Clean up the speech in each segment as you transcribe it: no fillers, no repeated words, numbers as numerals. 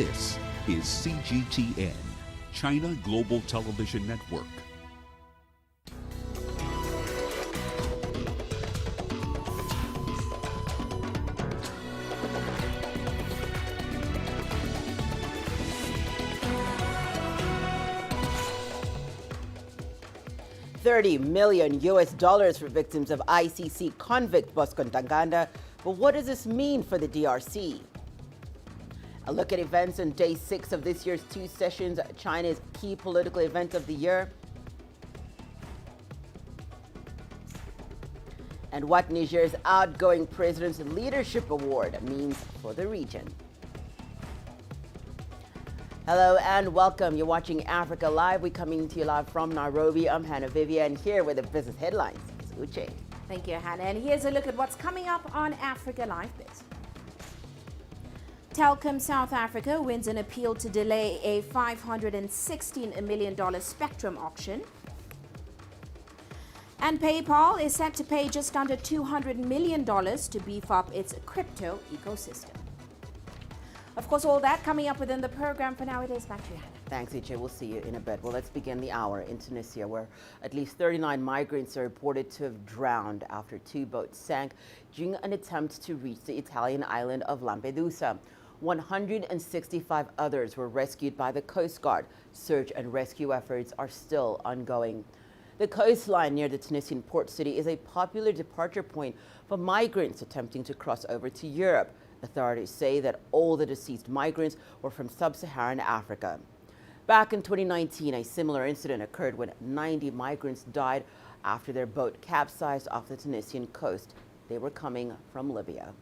This is CGTN, China Global Television Network. $30 million for victims of ICC convict Bosco Ntaganda. But what does this mean for the DRC? A look at events on day 6 of this year's 2 sessions, China's key political event of the year. And what Niger's outgoing president's leadership award means for the region. Hello and welcome. You're watching Africa Live. We're coming to you live from Nairobi. I'm Hannah Viviers, and here with the business headlines is Uche. Thank you, Hannah. And here's a look at what's coming up on Africa Live Biz. Telkom South Africa wins an appeal to delay a $516 million spectrum auction. And PayPal is set to pay just under $200 million to beef up its crypto ecosystem. Of course, all that coming up within the program. For now, it is back to you, Hannah. Thanks, EJ. We'll see you in a bit. Well, let's begin the hour in Tunisia, where at least 39 migrants are reported to have drowned after 2 boats sank during an attempt to reach the Italian island of Lampedusa. 165 others were rescued by the Coast Guard. Search and rescue efforts are still ongoing. The coastline near the Tunisian port city is a popular departure point for migrants attempting to cross over to Europe. Authorities say that all the deceased migrants were from sub-Saharan Africa. Back in 2019, a similar incident occurred when 90 migrants died after their boat capsized off the Tunisian coast. They were coming from Libya.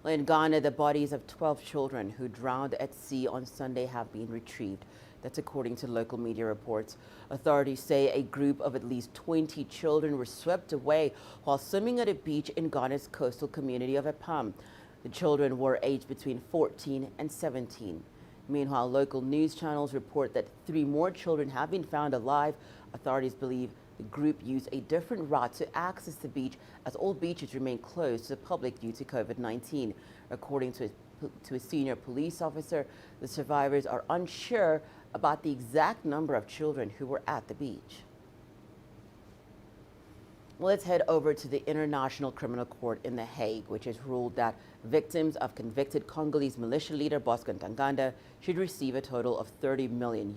In Ghana, the bodies of 12 children who drowned at sea on Sunday have been retrieved. That's according to local media reports. Authorities say a group of at least 20 children were swept away while swimming at a beach in Ghana's coastal community of Epam. The children were aged between 14 and 17. Meanwhile, local news channels report that 3 more children have been found alive. Authorities believe the group used a different route to access the beach, as all beaches remain closed to the public due to COVID-19. According to a senior police officer, the survivors are unsure about the exact number of children who were at the beach. Well, let's head over to the International Criminal Court in The Hague, which has ruled that victims of convicted Congolese militia leader Bosco Ntaganda should receive a total of $30 million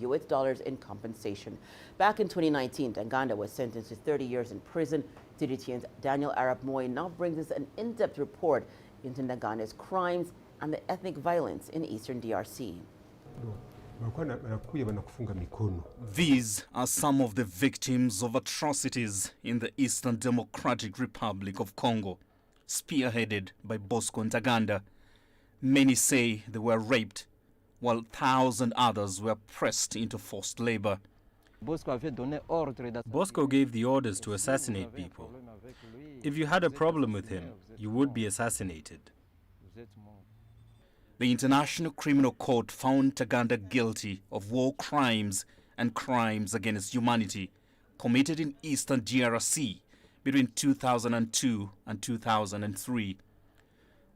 in compensation. Back in 2019, Ntaganda was sentenced to 30 years in prison. CGTN's Daniel Arap Moy now brings us an in-depth report into Ntaganda's crimes and the ethnic violence in eastern DRC. These are some of the victims of atrocities in the Eastern Democratic Republic of Congo, spearheaded by Bosco Ntaganda. Many say they were raped, while 1,000 others were pressed into forced labor. Bosco gave the orders to assassinate people. If you had a problem with him, you would be assassinated. The International Criminal Court found Ntaganda guilty of war crimes and crimes against humanity committed in eastern DRC between 2002 and 2003.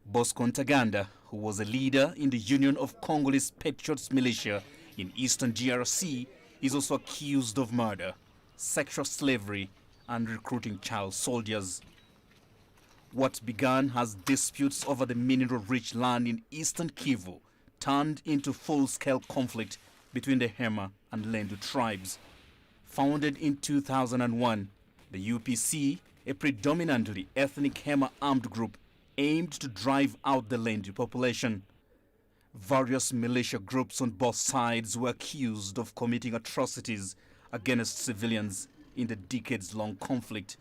Bosco Ntaganda, who was a leader in the Union of Congolese Patriots militia in eastern DRC, is also accused of murder, sexual slavery, and recruiting child soldiers. What began as disputes over the mineral-rich land in eastern Kivu turned into full-scale conflict between the Hema and Lendu tribes. Founded in 2001, the UPC, a predominantly ethnic Hema armed group, aimed to drive out the Lendu population. Various militia groups on both sides were accused of committing atrocities against civilians in the decades-long conflict.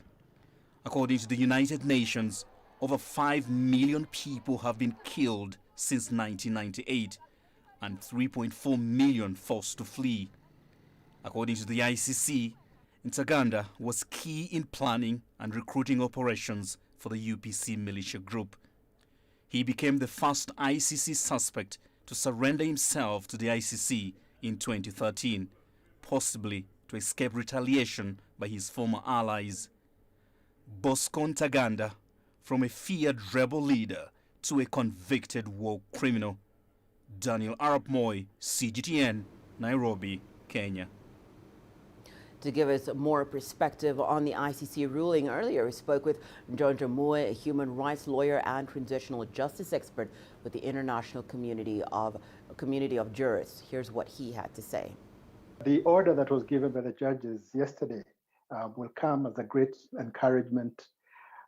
According to the United Nations, over 5 million people have been killed since 1998 and 3.4 million forced to flee. According to the ICC, Ntaganda was key in planning and recruiting operations for the UPC militia group. He became the first ICC suspect to surrender himself to the ICC in 2013, possibly to escape retaliation by his former allies. Bosco Ntaganda, from a feared rebel leader, to a convicted war criminal. Daniel Arap Moy, CGTN, Nairobi, Kenya. To give us more perspective on the ICC ruling earlier, we spoke with Ntaganda, a human rights lawyer and transitional justice expert with the international community of jurists. Here's what he had to say. The order that was given by the judges yesterday will come as a great encouragement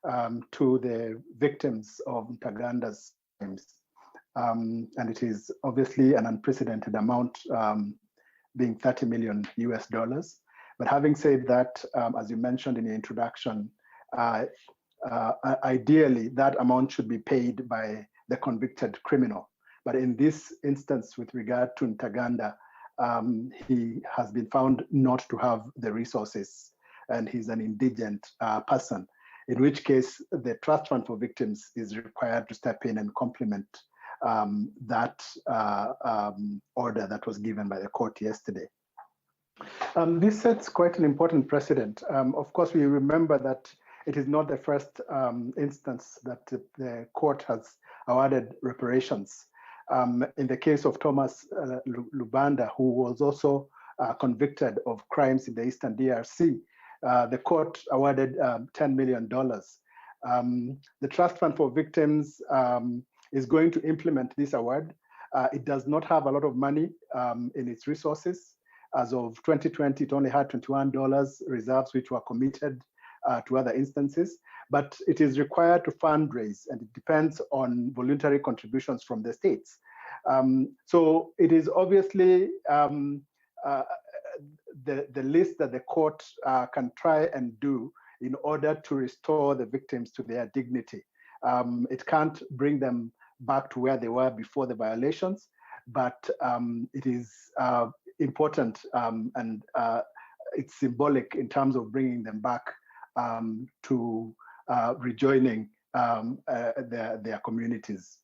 to the victims of Ntaganda's crimes. And it is obviously an unprecedented amount, being $30 million US. But having said that, as you mentioned in the introduction, ideally that amount should be paid by the convicted criminal. But in this instance, with regard to Ntaganda, he has been found not to have the resources, and he's an indigent person, in which case the Trust Fund for Victims is required to step in and complement that order that was given by the court yesterday. This sets quite an important precedent. Of course, we remember that it is not the first instance that the court has awarded reparations. In the case of Thomas Lubanda, who was also convicted of crimes in the Eastern DRC, the court awarded $10 million. The Trust Fund for Victims is going to implement this award. It does not have a lot of money in its resources. As of 2020, it only had $21 reserves, which were committed to other instances, but it is required to fundraise, and it depends on voluntary contributions from the states. So it is obviously the least that the court can try and do in order to restore the victims to their dignity. It can't bring them back to where they were before the violations, but it is important and it's symbolic in terms of bringing them back to rejoining their communities.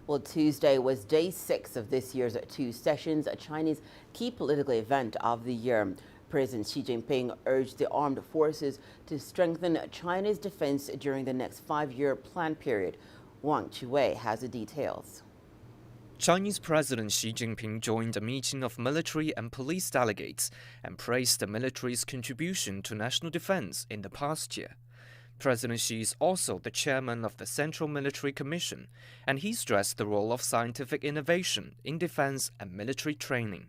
Well, Tuesday was day 6 of this year's 2 sessions, a Chinese key political event of the year. President Xi Jinping urged the armed forces to strengthen China's defense during the next 5-year plan period. Wang Chuwei has the details. Chinese President Xi Jinping joined a meeting of military and police delegates and praised the military's contribution to national defense in the past year. President Xi is also the chairman of the Central Military Commission, and he stressed the role of scientific innovation in defense and military training.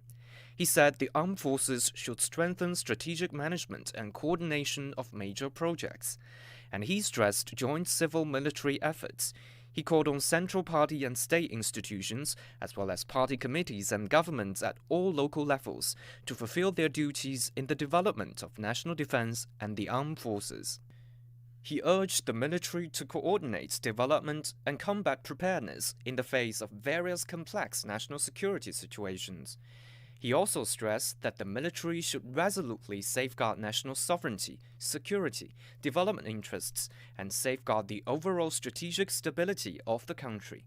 He said the armed forces should strengthen strategic management and coordination of major projects, and he stressed joint civil-military efforts. He called on central party and state institutions, as well as party committees and governments at all local levels, to fulfill their duties in the development of national defense and the armed forces. He urged the military to coordinate development and combat preparedness in the face of various complex national security situations. He also stressed that the military should resolutely safeguard national sovereignty, security, development interests, and safeguard the overall strategic stability of the country.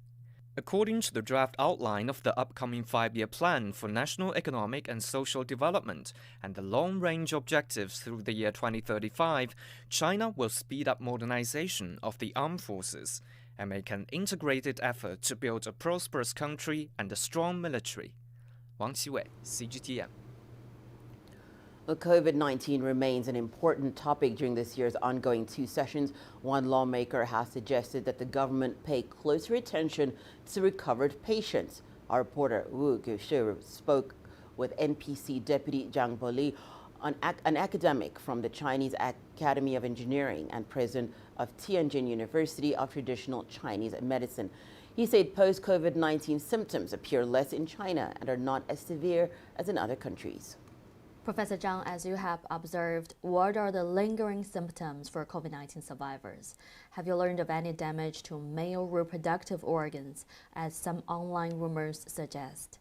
According to the draft outline of the upcoming 5-year plan for national economic and social development and the long-range objectives through the year 2035, China will speed up modernization of the armed forces and make an integrated effort to build a prosperous country and a strong military. Wang Qiwei, CGTN. Well, COVID-19 remains an important topic during this year's ongoing 2 sessions. One lawmaker has suggested that the government pay closer attention to recovered patients. Our reporter Wu Gushi spoke with NPC Deputy Zhang Boli, an academic from the Chinese Academy of Engineering and president of Tianjin University of Traditional Chinese Medicine. He said post-COVID-19 symptoms appear less in China and are not as severe as in other countries. Professor Zhang, as you have observed, what are the lingering symptoms for COVID-19 survivors? Have you learned of any damage to male reproductive organs, as some online rumors suggest?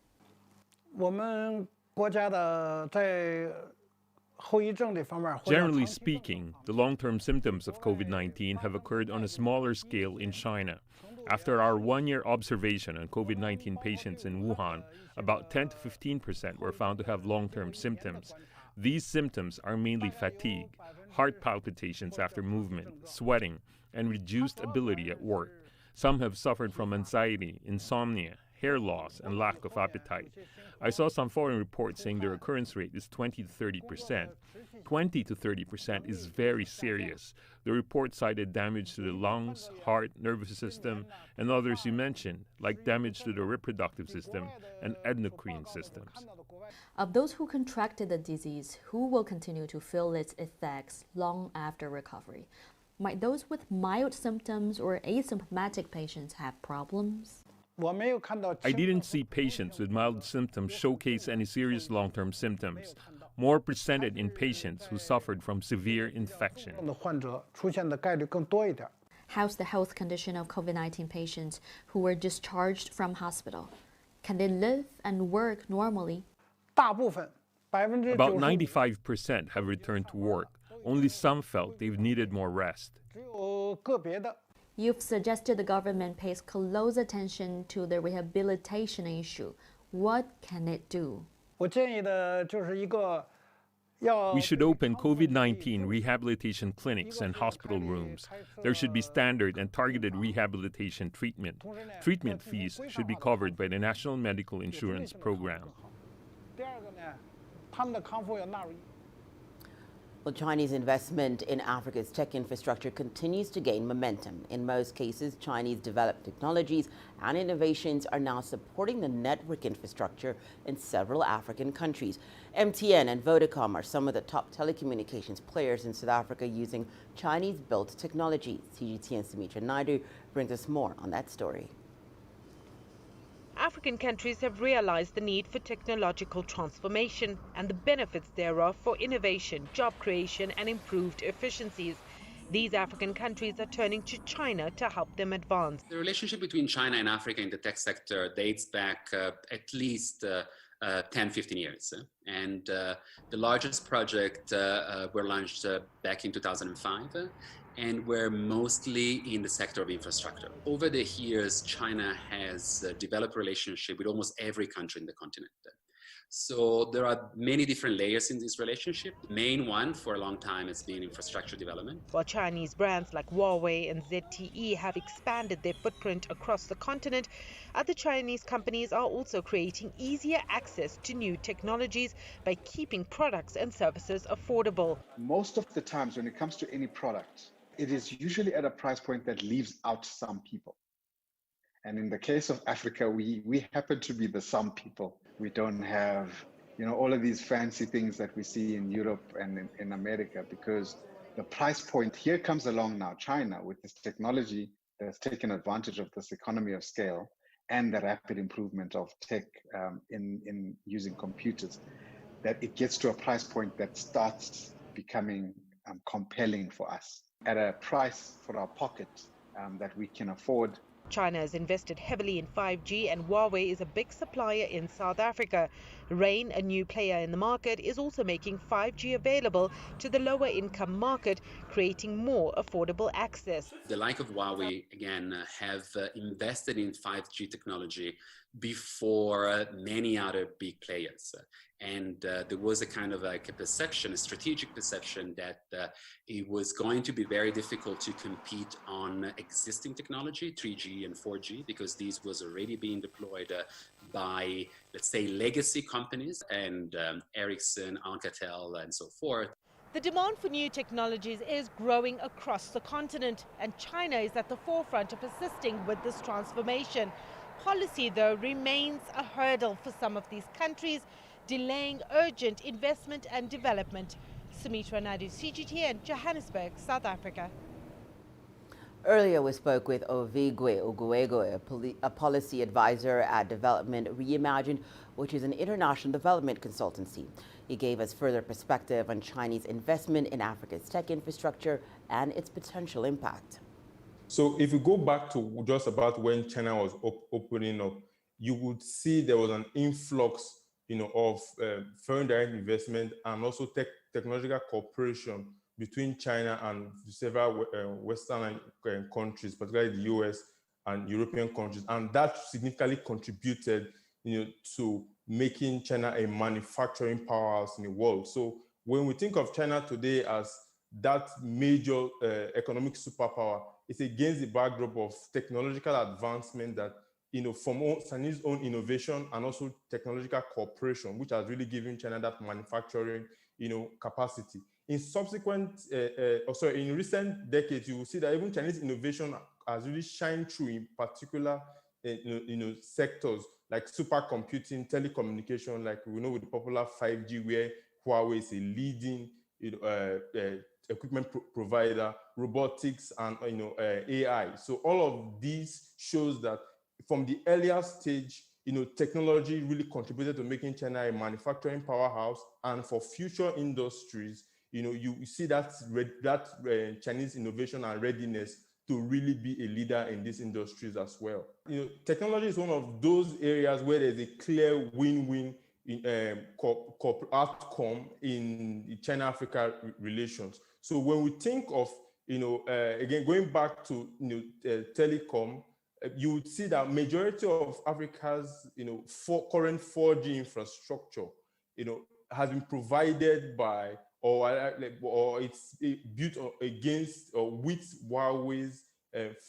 Generally speaking, the long-term symptoms of COVID-19 have occurred on a smaller scale in China. After our one-year observation on COVID-19 patients in Wuhan, about 10 to 15% were found to have long-term symptoms. These symptoms are mainly fatigue, heart palpitations after movement, sweating, and reduced ability at work. Some have suffered from anxiety, insomnia, hair loss, and lack of appetite. I saw some foreign reports saying the recurrence rate is 20 to 30%. 20 to 30% is very serious. The report cited damage to the lungs, heart, nervous system, and others you mentioned, like damage to the reproductive system and endocrine systems. Of those who contracted the disease, who will continue to feel its effects long after recovery? Might those with mild symptoms or asymptomatic patients have problems? I didn't see patients with mild symptoms showcase any serious long-term symptoms, more presented in patients who suffered from severe infection. How's the health condition of COVID-19 patients who were discharged from hospital? Can they live and work normally? About 95% have returned to work. Only some felt they've needed more rest. You've suggested the government pays close attention to the rehabilitation issue. What can it do? We should open COVID-19 rehabilitation clinics and hospital rooms. There should be standard and targeted rehabilitation treatment. Treatment fees should be covered by the National Medical Insurance Program. Well, Chinese investment in Africa's tech infrastructure continues to gain momentum. In most cases, Chinese developed technologies and innovations are now supporting the network infrastructure in several African countries. MTN and Vodacom are some of the top telecommunications players in South Africa using Chinese-built technology. CGTN's Sumitra Naidu brings us more on that story. African countries have realized the need for technological transformation and the benefits thereof for innovation, job creation and improved efficiencies. These African countries are turning to China to help them advance. The relationship between China and Africa in the tech sector dates back at least 10, 15 years. And the largest project were launched back in 2005. And we're mostly in the sector of infrastructure. Over the years, China has developed a relationship with almost every country in the continent. So there are many different layers in this relationship. The main one for a long time has been infrastructure development. While Chinese brands like Huawei and ZTE have expanded their footprint across the continent, other Chinese companies are also creating easier access to new technologies by keeping products and services affordable. Most of the times when it comes to any product, it is usually at a price point that leaves out some people. And in the case of Africa, we happen to be the some people. We don't have, all of these fancy things that we see in Europe and in America, because the price point here comes along now, China, with this technology that's taken advantage of this economy of scale and the rapid improvement of tech in using computers, that it gets to a price point that starts becoming compelling for us at a price for our pocket that we can afford. China has invested heavily in 5G and Huawei is a big supplier in South Africa. Rain, a new player in the market, is also making 5G available to the lower income market, creating more affordable access. The like of Huawei, again, have invested in 5G technology before many other big players. And there was a kind of like a perception, a strategic perception that it was going to be very difficult to compete on existing technology, 3G and 4G, because these was already being deployed by, let's say, legacy companies and Ericsson, Alcatel, and so forth. The demand for new technologies is growing across the continent, and China is at the forefront of assisting with this transformation. Policy, though, remains a hurdle for some of these countries, delaying urgent investment and development. Sumitra Naidu, CGTN, Johannesburg, South Africa. Earlier, we spoke with Ovigwe Uguego, a policy advisor at Development Reimagined, which is an international development consultancy. He gave us further perspective on Chinese investment in Africa's tech infrastructure and its potential impact. So if you go back to just about when China was opening up, you would see there was an influx, of foreign direct investment and also technological cooperation between China and several Western countries, particularly the US and European countries, and that significantly contributed, to making China a manufacturing powerhouse in the world. So when we think of China today as that major economic superpower, it's against the backdrop of technological advancement that, from Chinese own innovation and also technological cooperation, which has really given China that manufacturing, capacity. In in recent decades, you will see that even Chinese innovation has really shined through in particular, sectors like supercomputing, telecommunication, like we know with the popular 5G, where Huawei is a leading, equipment provider, robotics, and AI. So all of these shows that from the earlier stage, technology really contributed to making China a manufacturing powerhouse, and for future industries, you see that Chinese innovation and readiness to really be a leader in these industries as well. Technology is one of those areas where there's a clear win-win outcome in China-Africa relations. So when we think of, again, going back to telecom, you would see that majority of Africa's, current 4G infrastructure, has been provided by or it's built against or with Huawei's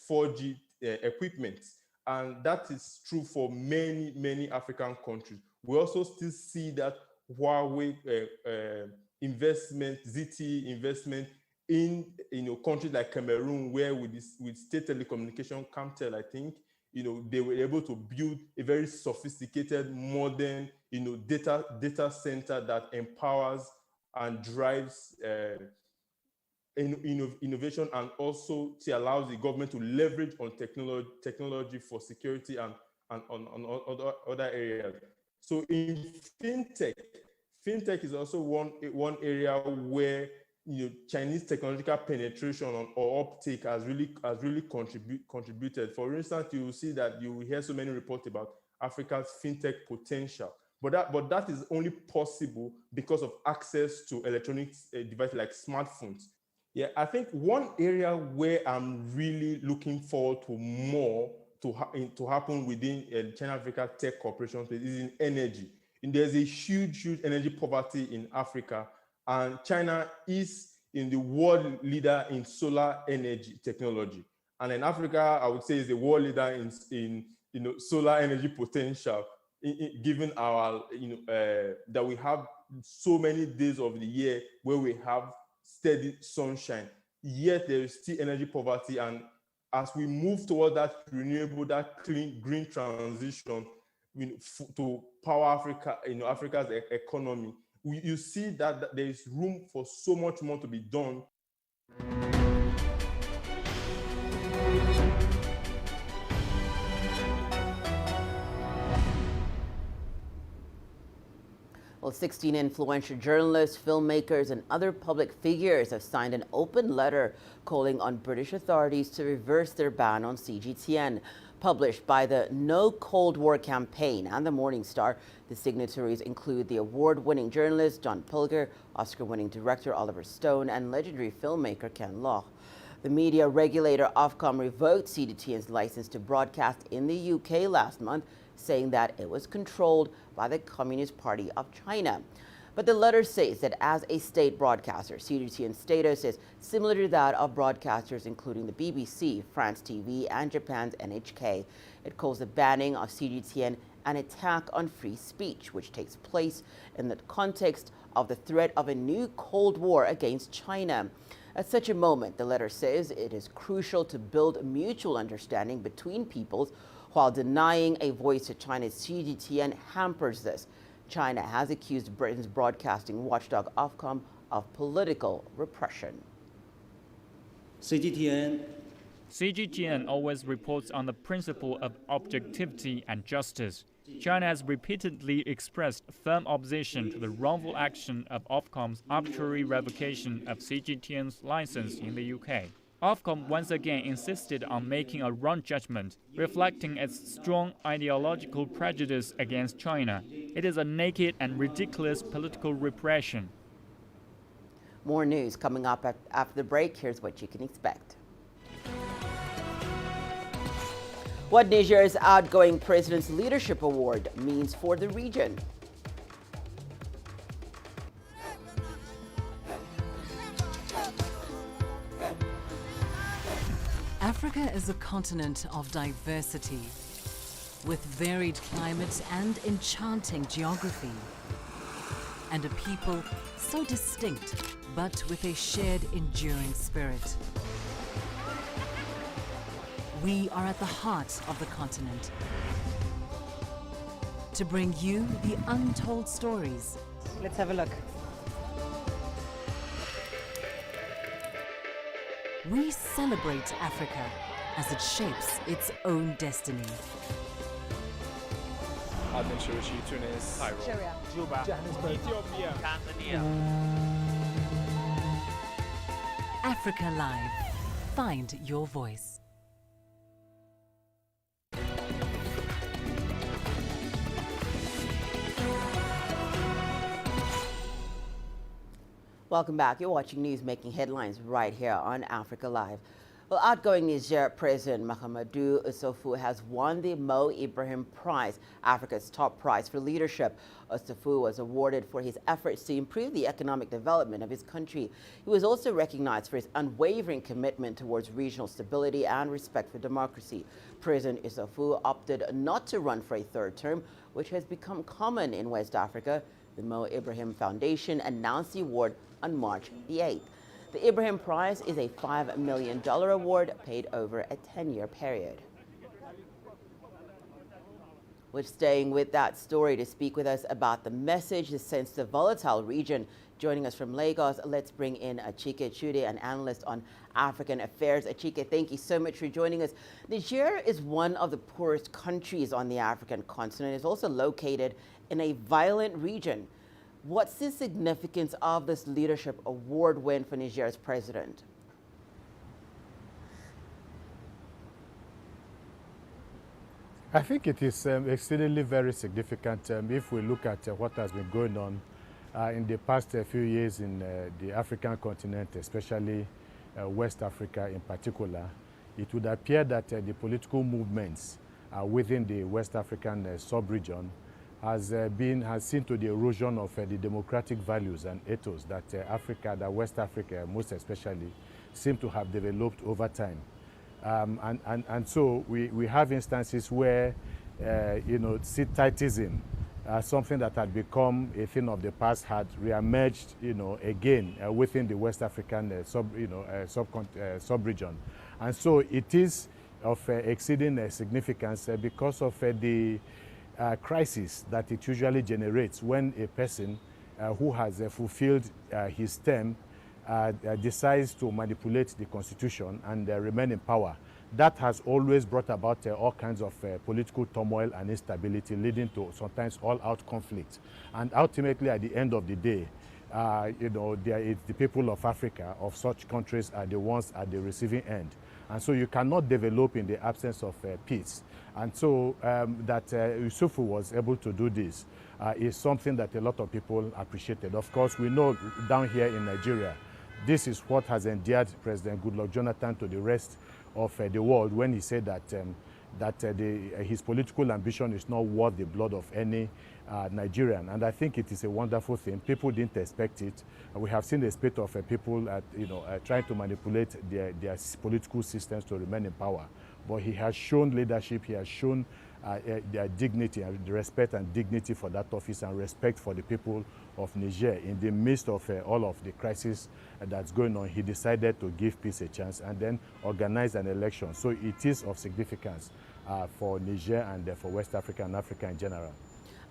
4G equipment. And that is true for many, many African countries. We also still see that Huawei investment, ZTE investment in countries like Cameroon, where with state telecommunication, Camtel, I think, they were able to build a very sophisticated, modern, data center that empowers and drives innovation, and also allows the government to leverage on technology for security and on other areas. So in fintech is also one area where Chinese technological penetration or uptake has really contributed. For instance, you will see that you will hear so many reports about Africa's fintech potential. But that is only possible because of access to electronic devices like smartphones. Yeah, I think one area where I'm really looking forward to more to happen within China-Africa Tech Cooperation is in energy. And there's a huge energy poverty in Africa, and China is in the world leader in solar energy technology. And in Africa, I would say is the world leader in solar energy potential. Given our, that we have so many days of the year where we have steady sunshine, yet there is still energy poverty. And as we move toward that renewable, that clean, green transition, to power Africa, Africa's economy, you see that there is room for so much more to be done. Well, 16 influential journalists, filmmakers, and other public figures have signed an open letter calling on British authorities to reverse their ban on CGTN. Published by the No Cold War campaign and the Morning Star, the signatories include the award-winning journalist John Pilger, Oscar-winning director Oliver Stone, and legendary filmmaker Ken Loach. The media regulator Ofcom revoked CGTN's license to broadcast in the UK last month, saying that it was controlled by the Communist Party of China. But the letter says that as a state broadcaster, CGTN's status is similar to that of broadcasters including the BBC, France TV, and Japan's NHK. It calls the banning of CGTN an attack on free speech, which takes place in the context of the threat of a new Cold War against China. At such a moment, the letter says it is crucial to build mutual understanding between peoples, while denying a voice to China's CGTN hampers this. China has accused Britain's broadcasting watchdog Ofcom of political repression. CGTN always reports on the principle of objectivity and justice. China has repeatedly expressed firm opposition to the wrongful action of Ofcom's arbitrary revocation of CGTN's license in the UK. Ofcom once again insisted on making a wrong judgment, reflecting its strong ideological prejudice against China. It is a naked and ridiculous political repression. More news coming up after the break. Here's what you can expect. What Niger's outgoing president's leadership award means for the region. Africa is a continent of diversity, with varied climates and enchanting geography, and a people so distinct, but with a shared enduring spirit. We are at the heart of the continent to bring you the untold stories. Let's have a look. We celebrate Africa as it shapes its own destiny. Tunis, Cairo, Syria, Juba, Johannesburg, Ethiopia, Tanzania. Africa Live. Find your voice. Welcome back. You're watching news making headlines right here on Africa Live. Well, outgoing Niger President Mahamadou Issoufou has won the Mo Ibrahim Prize, Africa's top prize for leadership. Issoufou was awarded for his efforts to improve the economic development of his country. He was also recognized for his unwavering commitment towards regional stability and respect for democracy. President Issoufou opted not to run for a third term, which has become common in West Africa. The Mo Ibrahim Foundation announced the award on March the 8th. The Ibrahim Prize is a $5 million award paid over a 10-year period. We're staying with that story to speak with us about the message this sends to the volatile region. Joining us from Lagos, let's bring in Achike Chude, an analyst on African affairs. Achike, thank you so much for joining us. Niger is one of the poorest countries on the African continent. It's also located in a violent region. What's the significance of this leadership award win for Niger's president? I think it is exceedingly very significant if we look at what has been going on in the past few years in the African continent, especially West Africa in particular. It would appear that the political movements within the West African sub-region has seen to the erosion of the democratic values and ethos that that West Africa most especially seem to have developed over time. And so we have instances where, Sithitism, something that had become a thing of the past, had reemerged, again within the West African sub-region. And so it is of exceeding significance because of the crisis that it usually generates when a person who has fulfilled his term decides to manipulate the constitution and remain in power. That has always brought about all kinds of political turmoil and instability, leading to sometimes all-out conflict. And ultimately, at the end of the day, the people of Africa, of such countries, are the ones at the receiving end. And so you cannot develop in the absence of peace. And so that Issoufou was able to do this is something that a lot of people appreciated. Of course, we know down here in Nigeria, this is what has endeared President Goodluck Jonathan to the rest of the world when he said that his political ambition is not worth the blood of any Nigerian. And I think it is a wonderful thing. People didn't expect it. We have seen a spate of people trying to manipulate their political systems to remain in power. But he has shown leadership, he has shown their dignity and the respect and dignity for that office and respect for the people of Niger. In the midst of all of the crisis that's going on, he decided to give peace a chance and then organize an election. So it is of significance for Niger and for West Africa and Africa in general.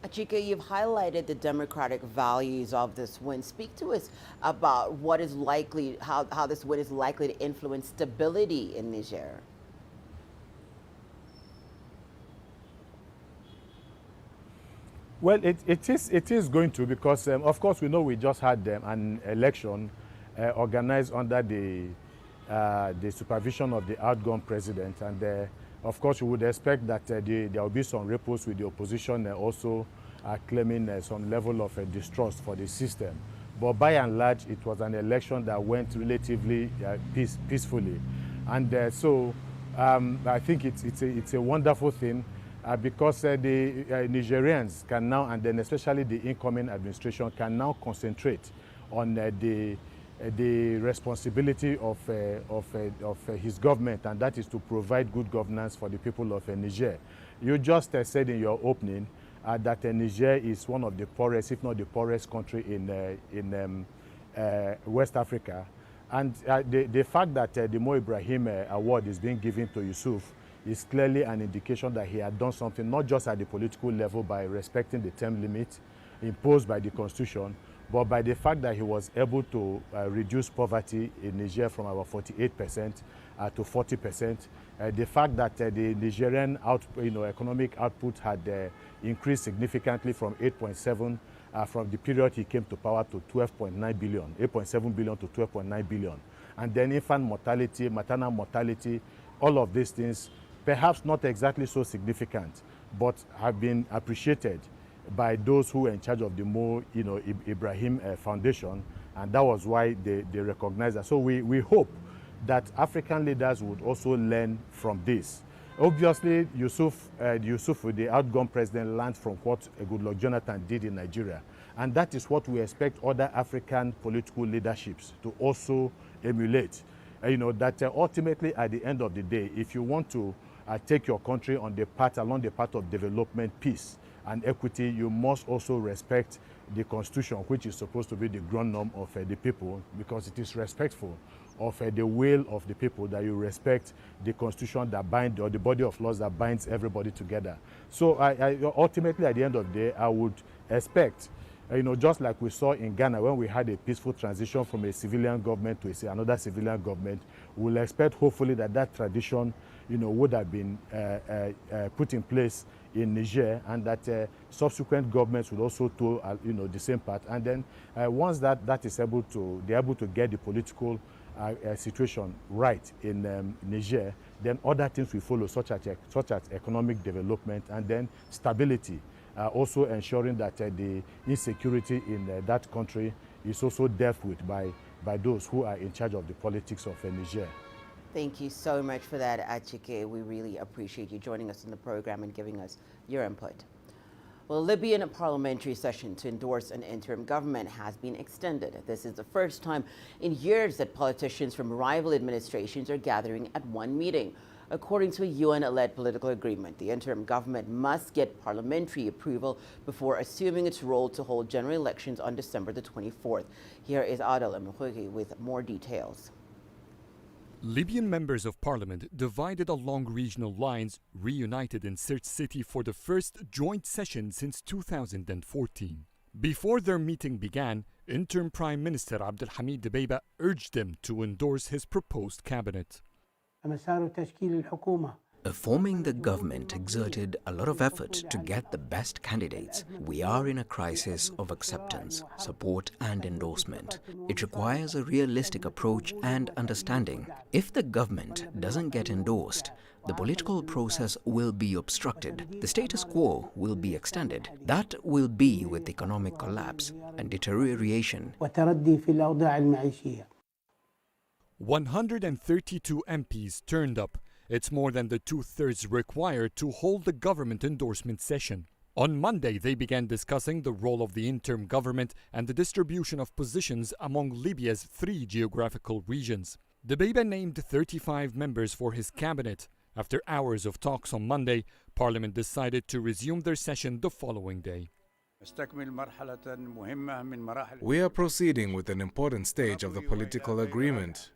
Achike, you've highlighted the democratic values of this win. Speak to us about what is likely, how this win is likely to influence stability in Niger. Well, it is going to, because of course we know we just had an election organized under the supervision of the outgoing president, and of course we would expect that there will be some ripples with the opposition also claiming some level of distrust for the system. But by and large, it was an election that went relatively peacefully, and so I think it's a wonderful thing because the Nigerians can now, and then especially the incoming administration, can now concentrate on the responsibility of his government, and that is to provide good governance for the people of Niger. You just said in your opening that Niger is one of the poorest, if not the poorest country in West Africa. And the fact that the Mo Ibrahim Award is being given to Yusuf is clearly an indication that he had done something, not just at the political level by respecting the term limit imposed by the Constitution, but by the fact that he was able to reduce poverty in Niger from about 48% to 40%. The fact that the Nigerian economic output had increased significantly from 8.7 from the period he came to power to 12.9 billion, 8.7 billion to 12.9 billion. And then infant mortality, maternal mortality, all of these things, perhaps not exactly so significant, but have been appreciated by those who were in charge of the Mo Ibrahim Foundation, and that was why they recognized that. So we hope that African leaders would also learn from this. Obviously, Yusuf, the outgone president, learned from what Goodluck Jonathan did in Nigeria, and that is what we expect other African political leaderships to also emulate. That ultimately, at the end of the day, if you want to take your country on along the path of development, peace, and equity, you must also respect the Constitution, which is supposed to be the ground norm of the people, because it is respectful of the will of the people that you respect the Constitution that binds, or the body of laws that binds everybody together. So ultimately, at the end of the day, I would expect, just like we saw in Ghana when we had a peaceful transition from a civilian government to another civilian government, we'll expect hopefully that tradition would have been put in place in Niger, and that subsequent governments would also do the same part. And then once that is able to get the political situation right in Niger, then other things will follow, such as economic development and then stability. Also ensuring that the insecurity in that country is also dealt with by those who are in charge of the politics of Niger. Thank you so much for that, Achike. We really appreciate you joining us in the program and giving us your input. Well, Libyan parliamentary session to endorse an interim government has been extended. This is the first time in years that politicians from rival administrations are gathering at one meeting. According to a UN-led political agreement, the interim government must get parliamentary approval before assuming its role to hold general elections on December the 24th. Here is Adel Mkhwegi with more details. Libyan members of parliament divided along regional lines reunited in Sirte city for the first joint session since 2014. Before their meeting began, interim Prime Minister Abdelhamid Dbeibeh urged them to endorse his proposed cabinet. Forming the government exerted a lot of effort to get the best candidates. We are in a crisis of acceptance, support and endorsement. It requires a realistic approach and understanding. If the government doesn't get endorsed, the political process will be obstructed. The status quo will be extended. That will be with economic collapse and deterioration. 132 MPs turned up. It's more than the two-thirds required to hold the government endorsement session. On Monday, they began discussing the role of the interim government and the distribution of positions among Libya's 3 geographical regions. Dbeibeh named 35 members for his cabinet. After hours of talks on Monday, Parliament decided to resume their session the following day. We are proceeding with an important stage of the political agreement.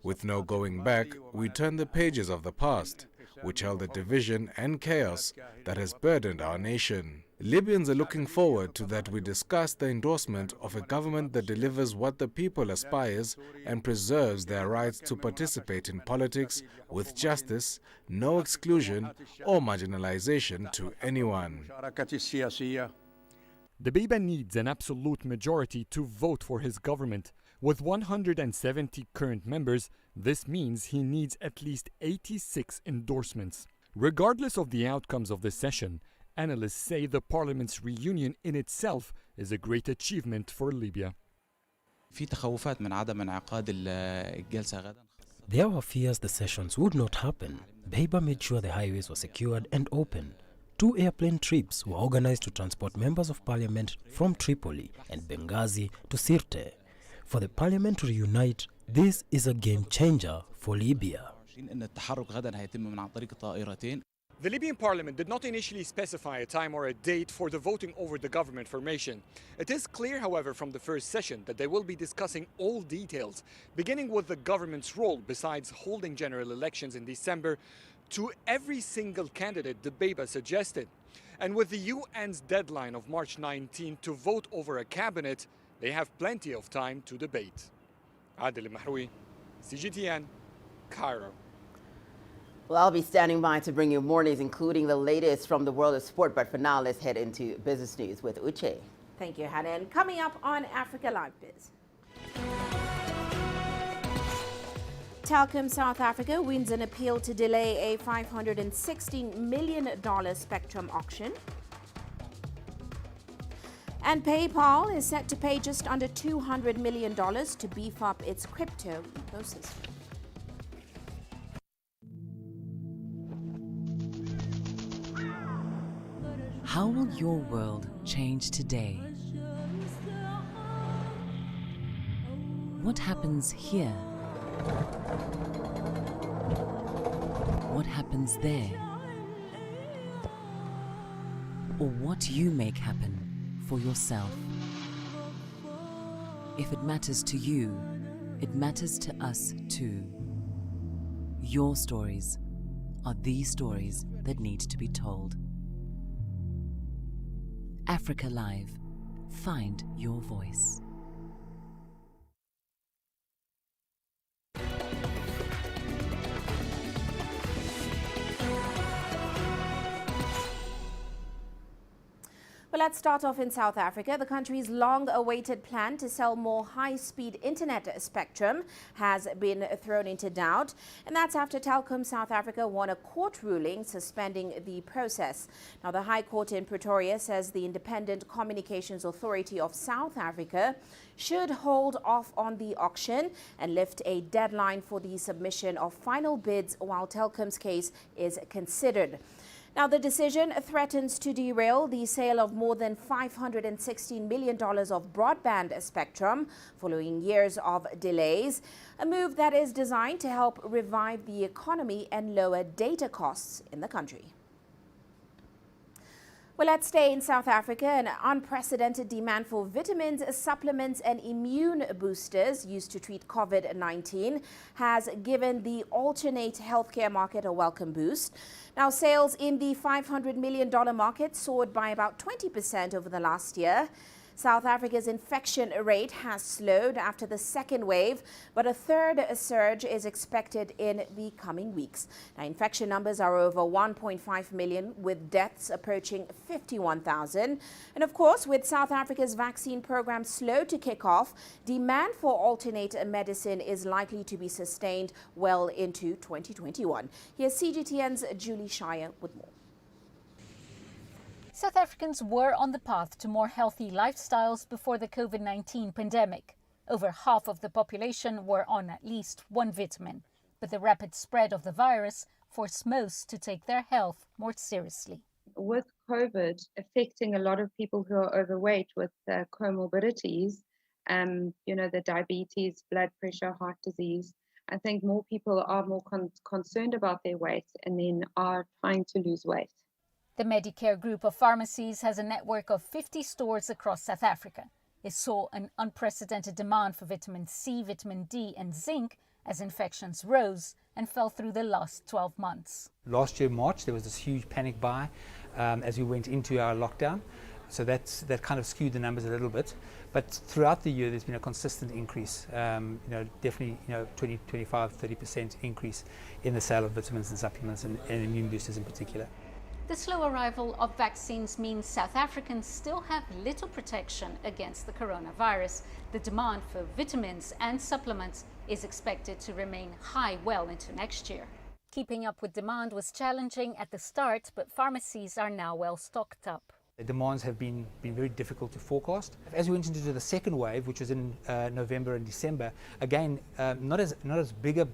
With no going back, we turn the pages of the past, which held the division and chaos that has burdened our nation. Libyans are looking forward to that we discuss the endorsement of a government that delivers what the people aspires and preserves their rights to participate in politics with justice, no exclusion or marginalization to anyone. Dbeibeh needs an absolute majority to vote for his government. With 170 current members, this means he needs at least 86 endorsements. Regardless of the outcomes of the session, analysts say the parliament's reunion in itself is a great There were fears the sessions would not happen. Beiba made sure the highways were secured and open. 2 airplane trips were organized to transport members of parliament from Tripoli and Benghazi to Sirte. For the parliament to reunite, this is a game changer for Libya. The Libyan parliament did not initially specify a time or a date for the voting over the government formation. It is clear, however, from the first session that they will be discussing all details, beginning with the government's role besides holding general elections in December, to every single candidate Dbeiba suggested. And with the UN's deadline of March 19 to vote over a cabinet, they have plenty of time to debate. Adil Mahroui, CGTN, Cairo. Well, I'll be standing by to bring you more news, including the latest from the world of sport. But for now, let's head into business news with Uche. Thank you, Hannah. And coming up on Africa Live Biz. Telkom South Africa wins an appeal to delay a $516 million spectrum auction. And PayPal is set to pay just under $200 million to beef up its crypto ecosystem. How will your world change today? What happens here? What happens there? Or what you make happen for yourself? If it matters to you, it matters to us too. Your stories are the stories that need to be told. Africa Live. Find your voice. Well, let's start off in South Africa. The country's long-awaited plan to sell more high-speed internet spectrum has been thrown into doubt, and that's after Telkom South Africa won a court ruling suspending the process. Now, the High Court in Pretoria says the Independent Communications Authority of South Africa should hold off on the auction and lift a deadline for the submission of final bids while Telkom's case is considered. Now, the decision threatens to derail the sale of more than $516 million of broadband spectrum following years of delays, a move that is designed to help revive the economy and lower data costs in the country. Well, let's stay in South Africa. An unprecedented demand for vitamins, supplements and immune boosters used to treat COVID-19 has given the alternate healthcare market a welcome boost. Now, sales in the $500 million market soared by about 20% over the last year. South Africa's infection rate has slowed after the second wave, but a third surge is expected in the coming weeks. Now, infection numbers are over 1.5 million, with deaths approaching 51,000. And of course, with South Africa's vaccine program slow to kick off, demand for alternate medicine is likely to be sustained well into 2021. Here's CGTN's Julie Shire with more. South Africans were on the path to more healthy lifestyles before the COVID-19 pandemic. Over half of the population were on at least one vitamin, but the rapid spread of the virus forced most to take their health more seriously. With COVID affecting a lot of people who are overweight with comorbidities, the diabetes, blood pressure, heart disease, I think more people are more concerned about their weight and then are trying to lose weight. The Medicare group of pharmacies has a network of 50 stores across South Africa. It saw an unprecedented demand for vitamin C, vitamin D and zinc as infections rose and fell through the last 12 months. Last year, March, there was this huge panic buy as we went into our lockdown. So that kind of skewed the numbers a little bit. But throughout the year, there's been a consistent increase, definitely 20, 25, 30% increase in the sale of vitamins and supplements and immune boosters in particular. The slow arrival of vaccines means South Africans still have little protection against the coronavirus. The demand for vitamins and supplements is expected to remain high well into next year. Keeping up with demand was challenging at the start, but pharmacies are now well stocked up. The demands have been very difficult to forecast. As we went into the second wave, which was in November and December, again, not as big a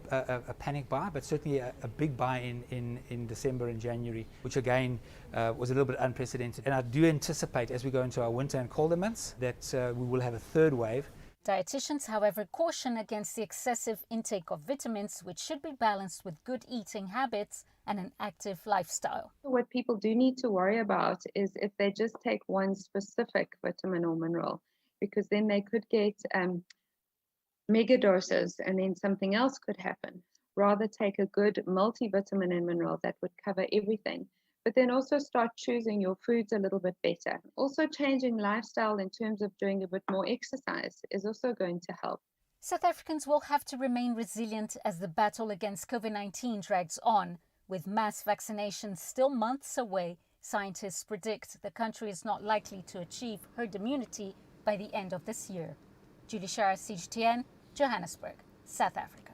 panic buy, but certainly a big buy in December and January, which again was a little bit unprecedented. And I do anticipate, as we go into our winter and colder months, that we will have a third wave. Dietitians, however, caution against the excessive intake of vitamins, which should be balanced with good eating habits and an active lifestyle. What people do need to worry about is if they just take one specific vitamin or mineral, because then they could get mega doses and then something else could happen. Rather take a good multivitamin and mineral that would cover everything. But then also start choosing your foods a little bit better. Also changing lifestyle in terms of doing a bit more exercise is also going to help. South Africans will have to remain resilient as the battle against COVID-19 drags on. With mass vaccinations still months away, scientists predict the country is not likely to achieve herd immunity by the end of this year. Julie Shara, CGTN, Johannesburg, South Africa.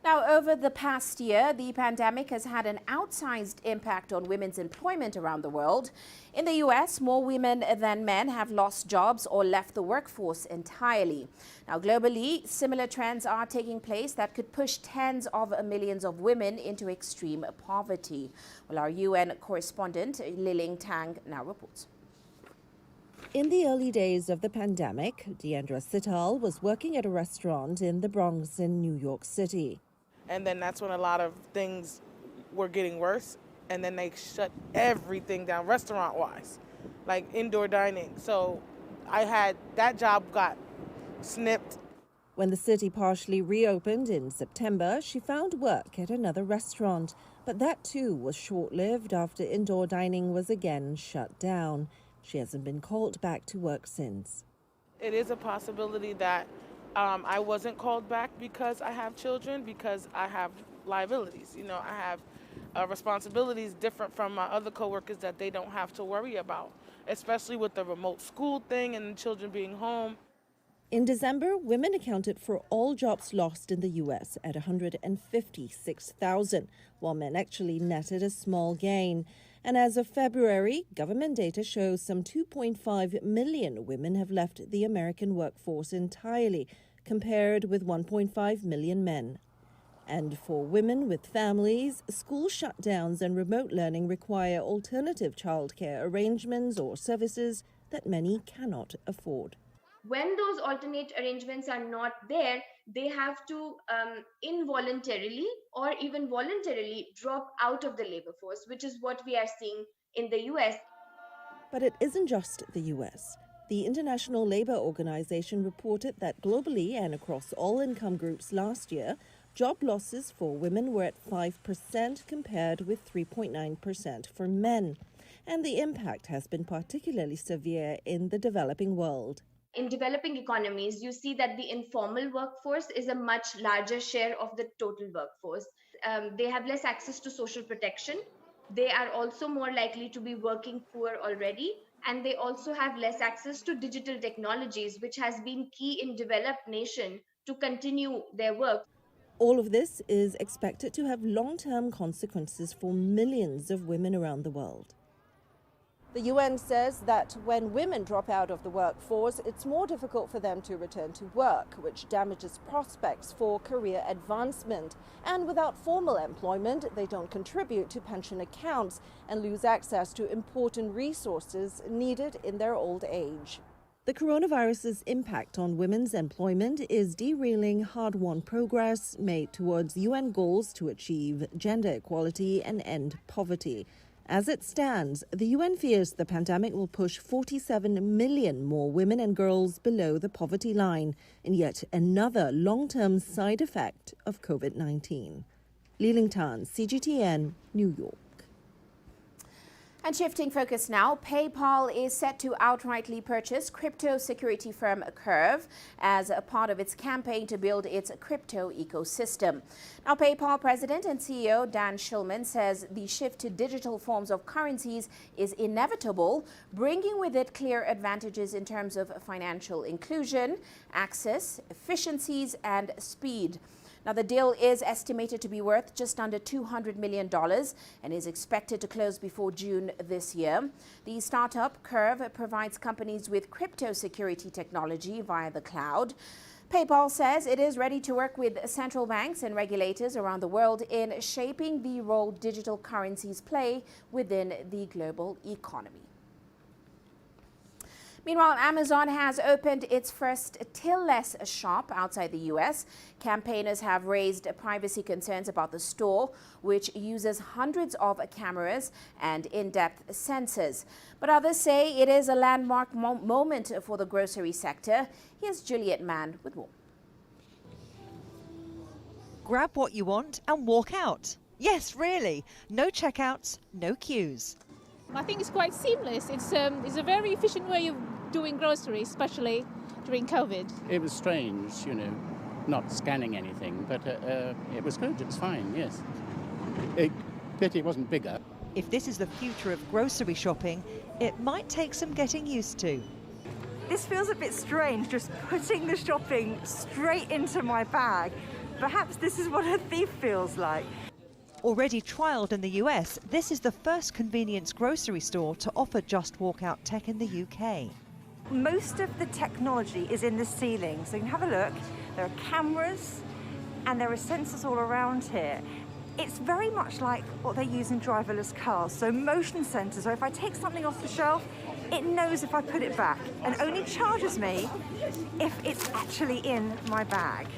Now, over the past year, the pandemic has had an outsized impact on women's employment around the world. In the US, more women than men have lost jobs or left the workforce entirely. Now, globally, similar trends are taking place that could push tens of millions of women into extreme poverty. Well, our UN correspondent, Liling Tang, now reports. In the early days of the pandemic, Deandra Sital was working at a restaurant in the Bronx in New York City. And then that's when a lot of things were getting worse. And then they shut everything down restaurant-wise, like indoor dining. So that job got snipped. When the city partially reopened in September, she found work at another restaurant. But that too was short-lived after indoor dining was again shut down. She hasn't been called back to work since. It is a possibility that I wasn't called back because I have children, because I have liabilities. You know, I have responsibilities different from my other coworkers that they don't have to worry about, especially with the remote school thing and the children being home. In December, women accounted for all jobs lost in the U.S. at 156,000, while men actually netted a small gain. And as of February, government data shows some 2.5 million women have left the American workforce entirely, compared with 1.5 million men. And for women with families, school shutdowns and remote learning require alternative childcare arrangements or services that many cannot afford. When those alternate arrangements are not there, they have to involuntarily or even voluntarily drop out of the labor force, which is what we are seeing in the US. But it isn't just the US. The International Labour Organization reported that globally and across all income groups last year, job losses for women were at 5% compared with 3.9% for men. And the impact has been particularly severe in the developing world. In developing economies, you see that the informal workforce is a much larger share of the total workforce. They have less access to social protection. They are also more likely to be working poor already. And they also have less access to digital technologies, which has been key in developed nations to continue their work. All of this is expected to have long-term consequences for millions of women around the world. The UN says that when women drop out of the workforce, it's more difficult for them to return to work, which damages prospects for career advancement. And without formal employment, they don't contribute to pension accounts and lose access to important resources needed in their old age. The coronavirus's impact on women's employment is derailing hard-won progress made towards UN goals to achieve gender equality and end poverty. As it stands, the UN fears the pandemic will push 47 million more women and girls below the poverty line, in yet another long-term side effect of COVID-19. Liling Tan, CGTN, New York. And shifting focus now, PayPal is set to outrightly purchase crypto security firm Curve as a part of its campaign to build its crypto ecosystem. Now, PayPal President and CEO Dan Schulman says the shift to digital forms of currencies is inevitable, bringing with it clear advantages in terms of financial inclusion, access, efficiencies, and speed. Now, the deal is estimated to be worth just under $200 million and is expected to close before June this year. The startup Curve provides companies with crypto security technology via the cloud. PayPal says it is ready to work with central banks and regulators around the world in shaping the role digital currencies play within the global economy. Meanwhile, Amazon has opened its first till-less shop outside the U.S. Campaigners have raised privacy concerns about the store, which uses hundreds of cameras and in-depth sensors. But others say it is a landmark moment for the grocery sector. Here's Juliet Mann with more. Grab what you want and walk out. Yes, really. No checkouts, no queues. I think it's quite seamless. It's a very efficient way of doing groceries, especially during COVID. It was strange, you know, not scanning anything, but it was good. It was fine, yes. Pity it wasn't bigger. If this is the future of grocery shopping, it might take some getting used to. This feels a bit strange, just putting the shopping straight into my bag. Perhaps this is what a thief feels like. Already trialled in the US, this is the first convenience grocery store to offer Just Walk Out tech in the UK. Most of the technology is in the ceiling, so you can have a look. There are cameras and there are sensors all around here. It's very much like what they use in driverless cars, so motion sensors. So if I take something off the shelf, it knows if I put it back and only charges me if it's actually in my bag.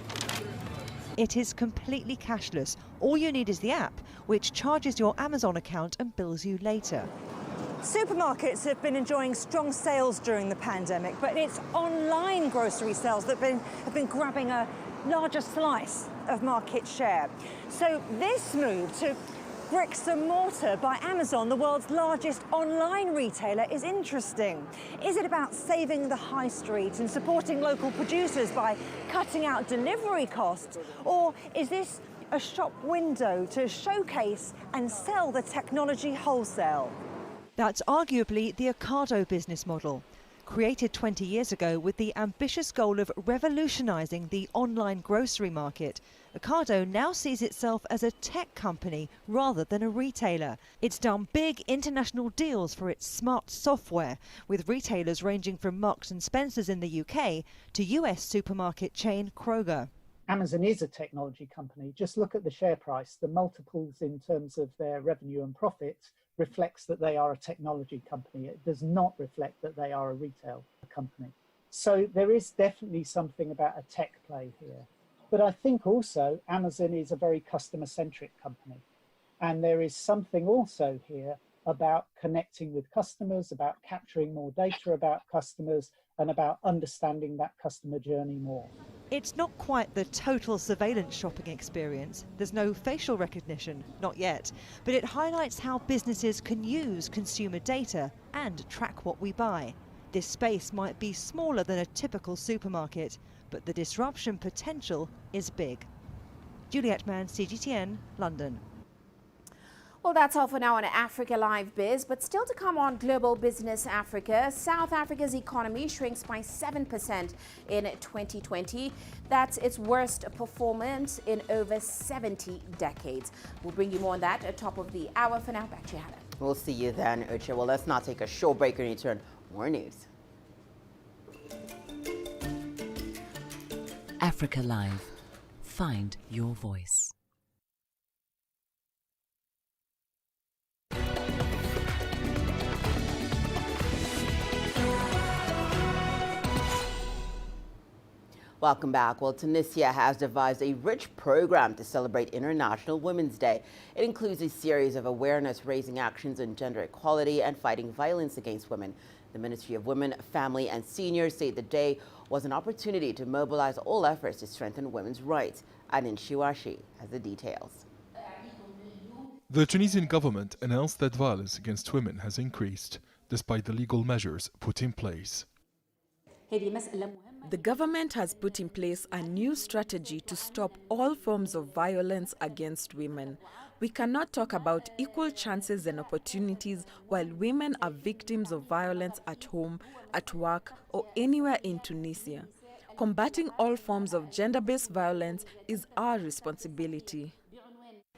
It is completely cashless. All you need is the app, which charges your Amazon account and bills you later. Supermarkets have been enjoying strong sales during the pandemic, but it's online grocery sales that have been grabbing a larger slice of market share. So this move to bricks and mortar by Amazon, the world's largest online retailer, is interesting. Is it about saving the high street and supporting local producers by cutting out delivery costs? Or is this a shop window to showcase and sell the technology wholesale? That's arguably the Ocado business model. Created 20 years ago with the ambitious goal of revolutionising the online grocery market, Ocado now sees itself as a tech company rather than a retailer. It's done big international deals for its smart software, with retailers ranging from Marks and Spencer's in the UK to US supermarket chain Kroger. Amazon is a technology company. Just look at the share price. The multiples in terms of their revenue and profits reflects that they are a technology company. It does not reflect that they are a retail company. So there is definitely something about a tech play here. But I think also Amazon is a very customer-centric company. And there is something also here about connecting with customers, about capturing more data about customers, and about understanding that customer journey more. It's not quite the total surveillance shopping experience. There's no facial recognition, not yet. But it highlights how businesses can use consumer data and track what we buy. This space might be smaller than a typical supermarket, but the disruption potential is big. Juliet Mann, CGTN, London. Well, that's all for now on Africa Live Biz, but still to come on Global Business Africa. South Africa's economy shrinks by 7% in 2020. That's its worst performance in over 70 decades. We'll bring you more on that at top of the hour. For now, back to you, Hannah. We'll see you then, Uche. Well, let's now take a short break and return. More news. Africa Live. Find your voice. Welcome back. Well, Tunisia has devised a rich program to celebrate International Women's Day. It includes a series of awareness-raising actions on gender equality and fighting violence against women. The Ministry of Women, Family and Seniors say the day was an opportunity to mobilize all efforts to strengthen women's rights. Anin Shiwashi has the details. The Tunisian government announced that violence against women has increased, despite the legal measures put in place. The government has put in place a new strategy to stop all forms of violence against women. We cannot talk about equal chances and opportunities while women are victims of violence at home, at work, or anywhere in Tunisia. Combating all forms of gender-based violence is our responsibility.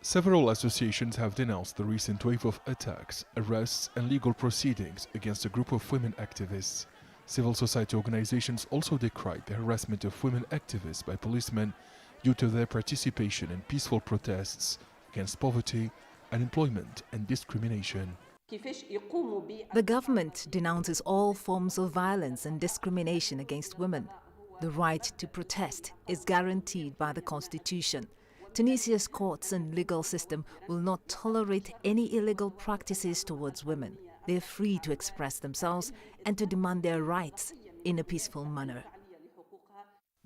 Several associations have denounced the recent wave of attacks, arrests and legal proceedings against a group of women activists. Civil society organizations also decried the harassment of women activists by policemen due to their participation in peaceful protests against poverty, unemployment and discrimination. The government denounces all forms of violence and discrimination against women. The right to protest is guaranteed by the Constitution. Tunisia's courts and legal system will not tolerate any illegal practices towards women. They are free to express themselves and to demand their rights in a peaceful manner.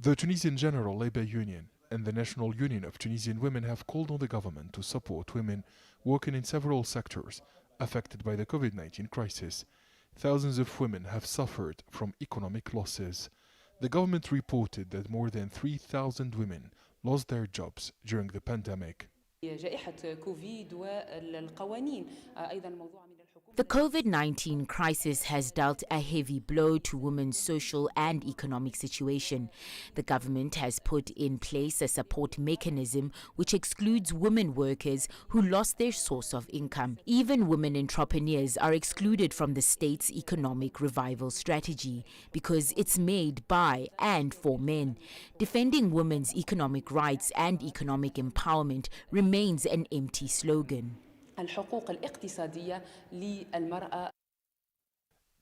The Tunisian General Labour Union and the National Union of Tunisian Women have called on the government to support women working in several sectors affected by the COVID-19 crisis. Thousands of women have suffered from economic losses. The government reported that more than 3,000 women lost their jobs during the pandemic. The COVID-19 crisis has dealt a heavy blow to women's social and economic situation. The government has put in place a support mechanism which excludes women workers who lost their source of income. Even women entrepreneurs are excluded from the state's economic revival strategy because it's made by and for men. Defending women's economic rights and economic empowerment remains an empty slogan.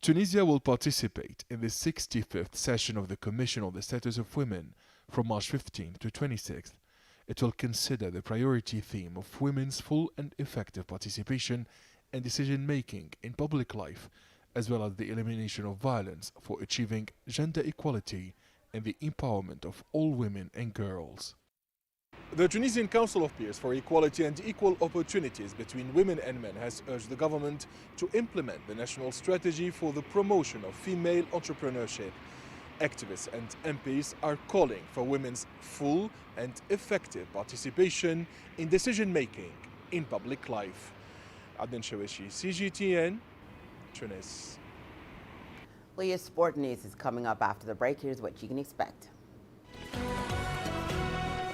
Tunisia will participate in the 65th session of the Commission on the Status of Women from March 15th to 26th. It will consider the priority theme of women's full and effective participation and decision-making in public life, as well as the elimination of violence for achieving gender equality and the empowerment of all women and girls. The Tunisian Council of Peers for Equality and Equal Opportunities between Women and Men has urged the government to implement the national strategy for the promotion of female entrepreneurship. Activists and MPs are calling for women's full and effective participation in decision-making in public life. Adnan Shawishi, CGTN, Tunis. Leah, sport news is coming up after the break. Here's what you can expect.